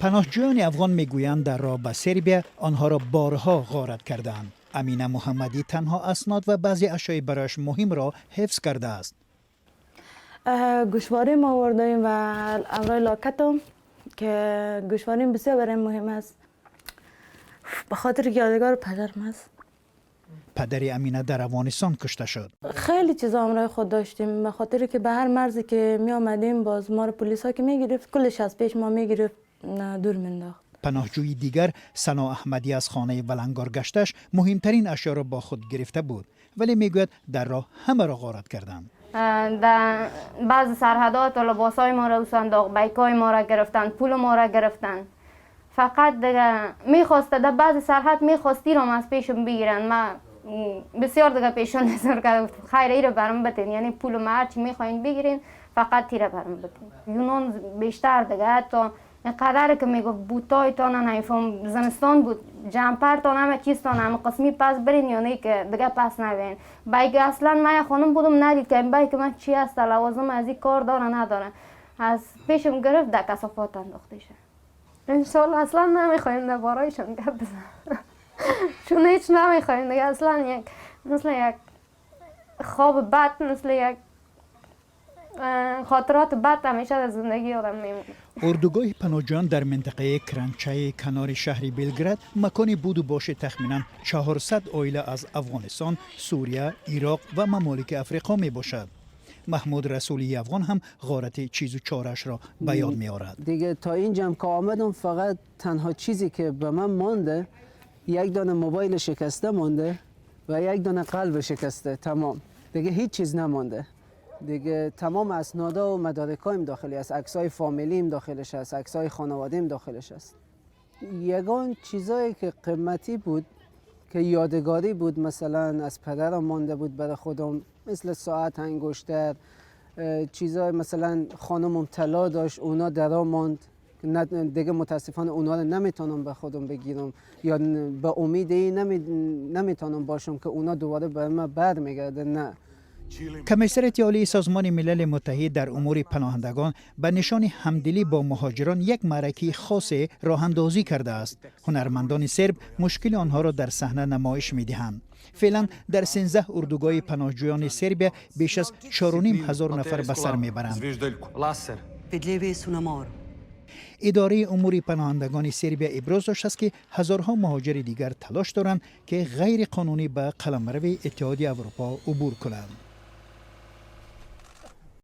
پناهجویان افغان میگویند در راه به سربیا آنها را بارها غارت کردند. امینه محمدی تنها اسناد و بعضی اشیاء برایش مهم را حفظ کرده است. گوشواره ما آوردیم و امرای لاکتم که گوشواره بسیار برای مهم است، به خاطر یادگار پدرم است. پدر امینه در افغانستان کشته شد. خیلی چیزا امرای خود داشتیم، به خاطر که به هر مرزی که می آمدیم باز ما رو پلیس ها که می گرفت کلش از پیش ما می گرفت دور مینداخت. پناهجوی دیگر سنا احمدی از خانه ولنگار گشتش مهمترین اشیا را با خود گرفته بود، ولی میگوید در راه همه را غارت کردند. در بعض سرحدات لباسای ما را صندوق بیکای ما را گرفتن، پول ما را گرفتن. فقط دیگه میخواسته در بعض سرحد میخواستی رو از پیشم بگیرن. ما بسیار دیگه پیشون نظر کردم خیر ایره برام بتین، یعنی پول ما هرچی میخواین بگیرین فقط تیره برام بتین. یونان بیشتر دیگه حتی قدر که میگفت بوتای تان نیفهم زمستان بود جمپر تان همه چیز تان همه قسمی پس برین یا نه که دیگه پس نبین. بایگ اصلا من خانم بودم ندید که بایگ من چی هست لوازم از این کار داره نداره، از پیشم گرفت در کثافات انداخته شد. انشالله اصلا نمیخوایم در بارایشان گپ بزنم چون هیچ نمیخوایم دیگه، اصلا مثل یک خواب بد، مثل یک خاطرات بد همیشه در زندگی آدم میمونه. اردوگاه پناهجویان در منطقه کرنچه کنار شهر بلگراد مکانی بود و باشه تخمینا 400 عائله از افغانستان، سوریه، عراق و ممالک افریقا می باشد. محمود رسولی افغان هم غارت چیز و چارش را به یاد می آورد. دیگه تا اینجا که آمدم فقط تنها چیزی که به من مانده یک دانه موبایل شکسته مانده و یک دانه قلب شکسته، تمام دیگه هیچ چیز نمانده. دیگه تمام اسنادا و مدارکایم داخلی است، عکسای فامیلیم داخلش است، عکسای خانواده‌ام داخلش است. یگان چیزایی که قیمتی بود که یادگاری بود مثلا از پدرم مانده بود برای خودم، مثل ساعت، انگشتر، چیزای مثلا خانمم طلا داشت اونا درا ماند، دیگه متاسفانه اونا رو نمیتونم به خودم بگیرم یا به امید این نمیتونم باشم که اونا دوباره به من برمیگرده. نه. کمیسریت عالی سازمان ملل متحد در امور پناهندگان به نشان همدلی با مهاجران یک معرکه خاص راه اندازی کرده است. هنرمندان سرب مشکل آنها را در صحنه نمایش می‌دهند. فعلا در 13 اردوگاه پناهجویان سربیا بیش از 4,500 نفر به سر میبرند. اداره امور پناهندگان سربیا ابراز داشته است که هزارها مهاجر دیگر تلاش دارند که غیر قانونی به قلمرو اتحادیه اروپا عبور کنند.